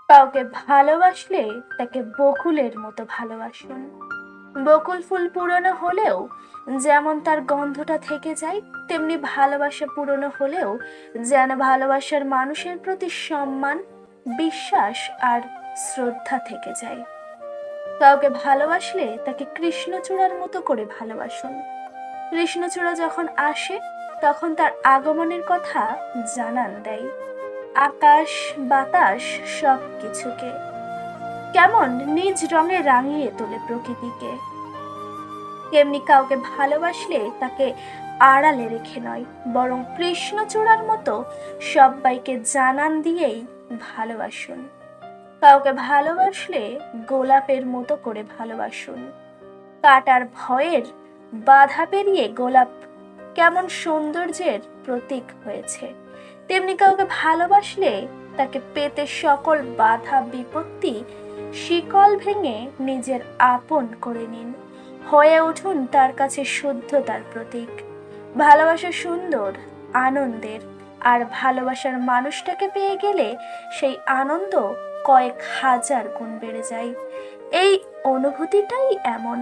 কাউকে ভালোবাসলে তাকে বকুলের মতো ভালোবাসুন। বকুল ফুল পুরনো হলেও যেমন তার গন্ধটা থেকে যায়, তেমনি ভালোবাসা পুরনো হলেও যেন ভালোবাসার মানুষের প্রতি সম্মান, বিশ্বাস আর শ্রদ্ধা থেকে যায়। কাউকে ভালোবাসলে তাকে কৃষ্ণচূড়ার মতো করে ভালোবাসুন। কৃষ্ণচূড়া যখন আসে তখন তার আগমনের কথা জানান দেয় আকাশ, বাতাস সব কিছুকে, কেমন নিজ রঙে রাঙিয়ে তোলে প্রকৃতিকে। তেমনি কাউকে ভালোবাসলে তাকে আড়ালে রেখে নয়, বরং কৃষ্ণচূড়ার মতো সবাইকে জানান দিয়েই ভালোবাসুন। কাউকে ভালোবাসলে গোলাপের মতো করে ভালোবাসুন। কাটার ভয়ের বাধা পেরিয়ে গোলাপ কেমন সৌন্দর্যের প্রতীক হয়েছে, তেমনি কাউকে ভালোবাসলে তাকে পেতে সকল বাধা বিপত্তি শিকল ভেঙে নিজের আপন করে নিন। হয়ে উঠুন তার কাছে শুদ্ধতার প্রতীক। ভালোবাসা সুন্দর, আনন্দের, আর ভালোবাসার মানুষটাকে পেয়ে গেলে সেই আনন্দ কয়েক হাজার গুণ বেড়ে যায়। এই অনুভূতিটাই এমন।